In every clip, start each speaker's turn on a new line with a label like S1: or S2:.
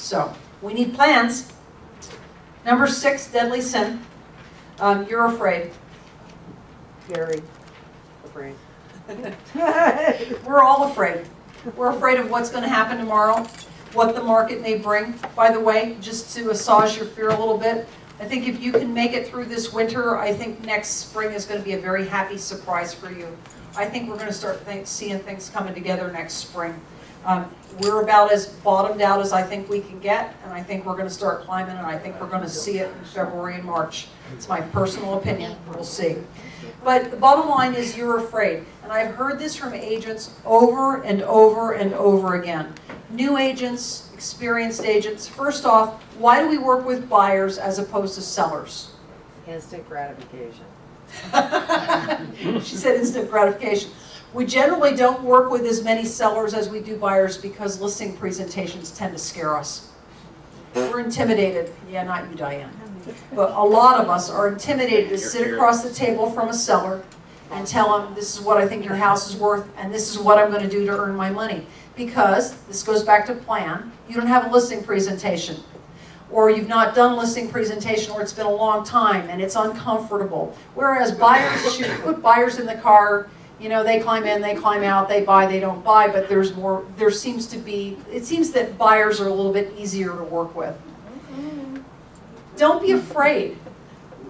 S1: So we need plans. Number 6, deadly sin. You're afraid.
S2: Very afraid.
S1: We're all afraid. We're afraid of what's going to happen tomorrow, what the market may bring. By the way, just to assuage your fear a little bit, I think if you can make it through this winter, I think next spring is going to be a very happy surprise for you. I think we're going to start seeing things coming together next spring. We're about as bottomed out as I think we can get, and I think we're going to start climbing, and I think we're going to see it in February and March. It's my personal opinion. We'll see. But the bottom line is you're afraid. And I've heard this from agents over and over and over again. New agents, experienced agents. First off, why do we work with buyers as opposed to sellers?
S2: Instant gratification.
S1: She said instant gratification. We generally don't work with as many sellers as we do buyers because listing presentations tend to scare us. We're intimidated. Yeah, not you, Diane. But a lot of us are intimidated to sit across the table from a seller and tell them, this is what I think your house is worth, and this is what I'm going to do to earn my money. Because, this goes back to plan, you don't have a listing presentation. Or you've not done a listing presentation, or it's been a long time, and it's uncomfortable. Whereas buyers, you put buyers in the car, you know, they climb in, they climb out, they buy, they don't buy, but there's more, it seems that buyers are a little bit easier to work with. Don't be afraid.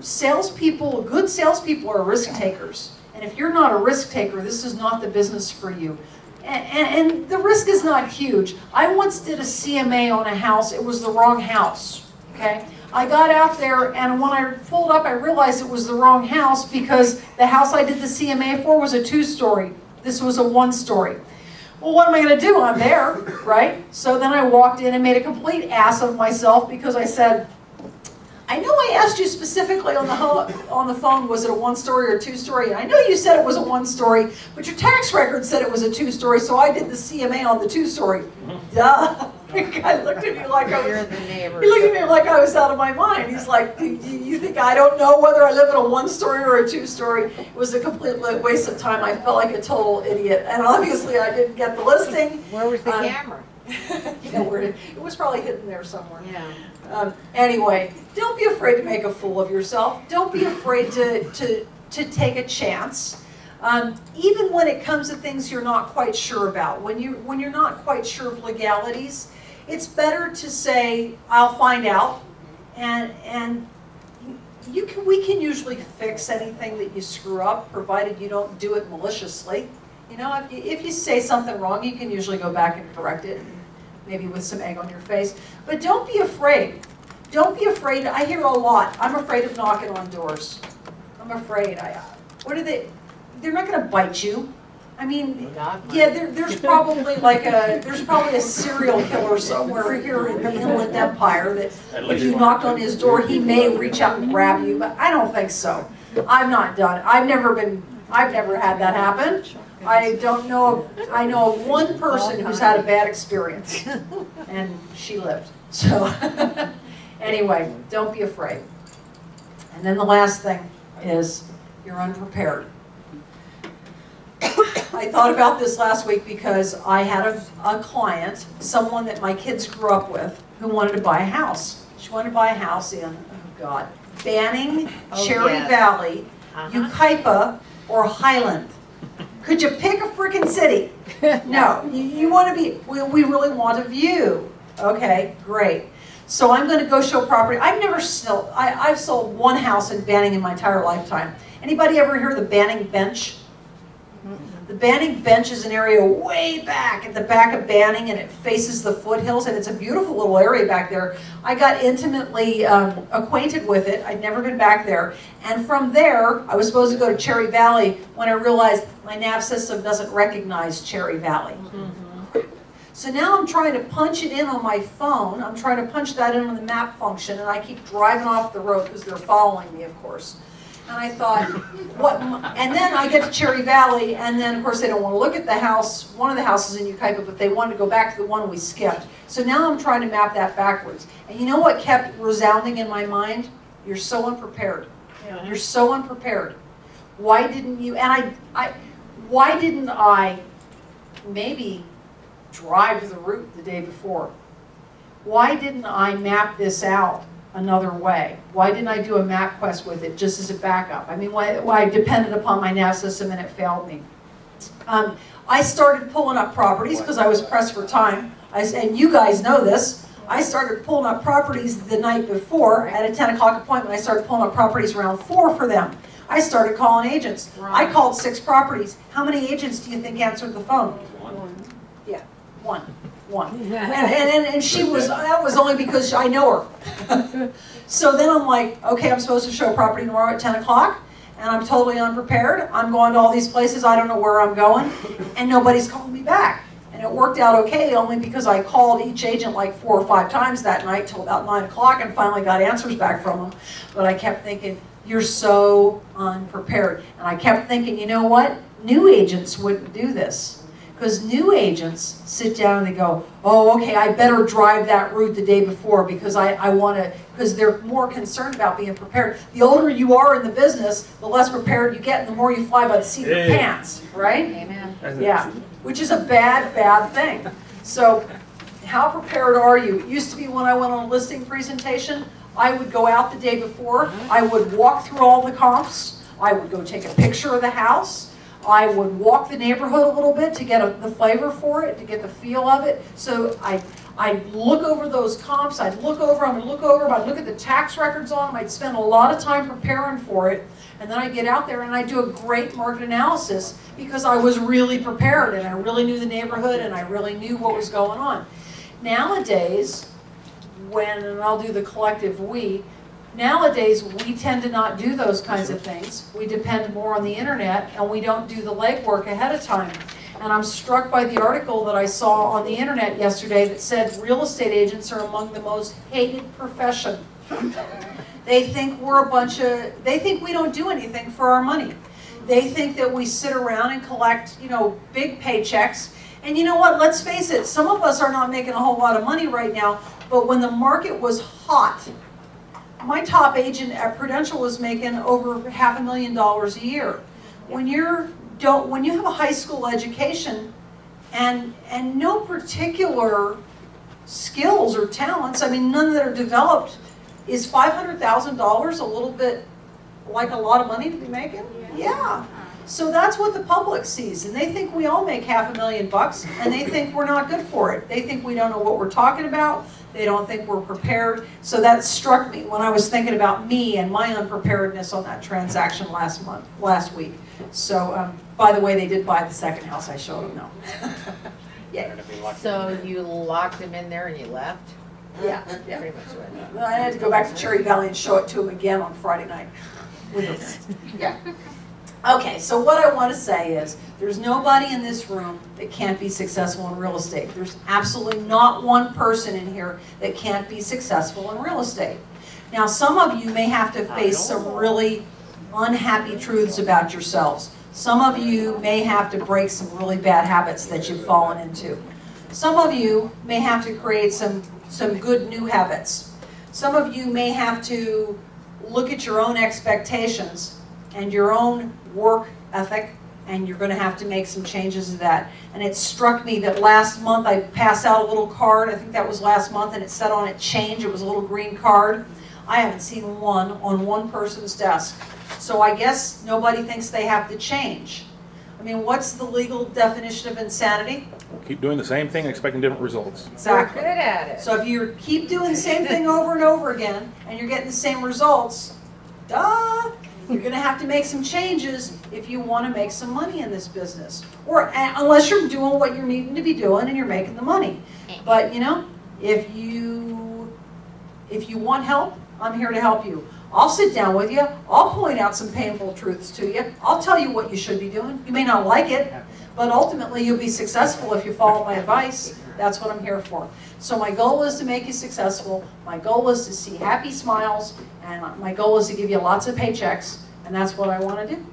S1: Salespeople, good salespeople are risk takers. And if you're not a risk taker, this is not the business for you. And the risk is not huge. I once did a CMA on a house. It was the wrong house. Okay? I got out there, and when I pulled up, I realized it was the wrong house because the house I did the CMA for was a 2-story. This was a 1-story. Well, what am I going to do? I'm there, right? So then I walked in and made a complete ass of myself because I said, I know I asked you specifically on the phone, was it a 1-story or 2-story? I know you said it was a 1-story, but your tax record said it was a 2-story, so I did the CMA on the 2-story. Duh. The guy looked at me like I was.
S2: You're the neighbor.
S1: He looked at me like I was out of my mind. He's like, do you think I don't know whether I live in a 1-story or a 2-story? It was a complete waste of time. I felt like a total idiot, and obviously I didn't get the listing.
S2: Where was the camera?
S1: You know, it was probably hidden there somewhere.
S2: Yeah.
S1: Anyway, don't be afraid to make a fool of yourself. Don't be afraid to take a chance. Even when it comes to things you're not quite sure about, when you're not quite sure of legalities, it's better to say, I'll find out, and we can usually fix anything that you screw up, provided you don't do it maliciously. You know, if you say something wrong, you can usually go back and correct it, maybe with some egg on your face. But don't be afraid. Don't be afraid. I hear a lot. I'm afraid of knocking on doors. I'm afraid. What are they? They're not going to bite you. I mean, yeah, there's probably a serial killer somewhere here in the Inland Empire that if you knocked on his door, he may reach out and grab you. But I don't think so. I'm not done. I've never had that happen. I know of one person who's had a bad experience, and she lived. So anyway, don't be afraid. And then the last thing is you're unprepared. I thought about this last week because I had a client, someone that my kids grew up with, who wanted to buy a house. She wanted to buy a house in, oh God, Banning, Cherry Valley, Yucaipa, or Highland. Could you pick a freaking city? No, you want to be, we really want a view. Okay, great. So I'm going to go show property. I've sold one house in Banning in my entire lifetime. Anybody ever hear of the Banning Bench? The Banning Bench is an area way back at the back of Banning, and it faces the foothills, and it's a beautiful little area back there. I got intimately acquainted with it. I'd never been back there. And from there, I was supposed to go to Cherry Valley when I realized my nav system doesn't recognize Cherry Valley. So now I'm trying to punch it in on my phone. I'm trying to punch that in on the map function, and I keep driving off the road because they're following me, of course. And I thought, what? And then I get to Cherry Valley, and then of course they don't want to look at the house, one of the houses in Yucaipa, but they wanted to go back to the one we skipped. So now I'm trying to map that backwards. And you know what kept resounding in my mind? You're so unprepared.
S2: Yeah.
S1: You're so unprepared. Why didn't you? And why didn't I maybe drive the route the day before? why didn't I map this out another way? Why didn't I do a MapQuest with it just as a backup? I mean, why I depended upon my nav system and it failed me. I started pulling up properties because I was pressed for time. And you guys know this. I started pulling up properties the night before at a 10 o'clock appointment. I started pulling up properties around 4 for them. I started calling agents. I called 6 properties. How many agents do you think answered the phone? Yeah, one. And she was, that was only because I know her. So then I'm like, okay, I'm supposed to show property tomorrow at 10 o'clock, and I'm totally unprepared. I'm going to all these places, I don't know where I'm going, and nobody's calling me back. And it worked out okay only because I called each agent like 4 or 5 times that night till about 9 o'clock and finally got answers back from them. But I kept thinking, you're so unprepared. And I kept thinking, you know what? New agents wouldn't do this. Because new agents sit down and they go, oh, okay, I better drive that route the day before because I want to, because they're more concerned about being prepared. The older you are in the business, the less prepared you get and the more you fly by the seat of your pants, right?
S2: Amen.
S1: Yeah, which is a bad, bad thing. So how prepared are you? It used to be when I went on a listing presentation, I would go out the day before, I would walk through all the comps, I would go take a picture of the house, I would walk the neighborhood a little bit to get the flavor for it, to get the feel of it. So I'd look over those comps, I'd look over them, I'd look at the tax records on them, I'd spend a lot of time preparing for it, and then I'd get out there and I'd do a great market analysis because I was really prepared and I really knew the neighborhood and I really knew what was going on. Nowadays, and I'll do the collective we, nowadays, we tend to not do those kinds of things. We depend more on the internet, and we don't do the legwork ahead of time. And I'm struck by the article that I saw on the internet yesterday that said real estate agents are among the most hated profession. They think we're they think we don't do anything for our money. They think that we sit around and collect, big paychecks. And you know what, let's face it, some of us are not making a whole lot of money right now, but when the market was hot, my top agent at Prudential was making over $500,000 a year. When you have a high school education and no particular skills or talents, I mean none that are developed, is $500,000 a little bit like a lot of money to be making? Yeah. So that's what the public sees, and they think we all make $500,000 and they think we're not good for it. They think we don't know what we're talking about. They don't think we're prepared. So that struck me when I was thinking about me and my unpreparedness on that transaction last week. So, by the way, they did buy the second house I showed them now. Yeah.
S2: So you locked him in there and you left?
S1: Yeah.
S2: Pretty much what.
S1: I had to go back to Cherry Valley and show it to him again on Friday night. Yeah. Okay, so what I want to say is, there's nobody in this room that can't be successful in real estate. There's absolutely not one person in here that can't be successful in real estate. Now, some of you may have to face some really unhappy truths about yourselves. Some of you may have to break some really bad habits that you've fallen into. Some of you may have to create some good new habits. Some of you may have to look at your own expectations and your own work ethic, and you're going to have to make some changes to that. And it struck me that last month I passed out a little card, I think that was last month, and it said on it change. It was a little green card. I haven't seen one on one person's desk. So I guess nobody thinks they have to change. I mean, what's the legal definition of insanity?
S3: Keep doing the same thing and expecting different results.
S1: Exactly.
S2: We're good at it.
S1: So if you keep doing the same thing over and over again, and you're getting the same results, duh! You're going to have to make some changes if you want to make some money in this business. Or unless you're doing what you're needing to be doing and you're making the money. But if you want help, I'm here to help you. I'll sit down with you. I'll point out some painful truths to you. I'll tell you what you should be doing. You may not like it, but ultimately you'll be successful if you follow my advice. That's what I'm here for. So my goal is to make you successful. My goal is to see happy smiles. And my goal is to give you lots of paychecks. And that's what I want to do.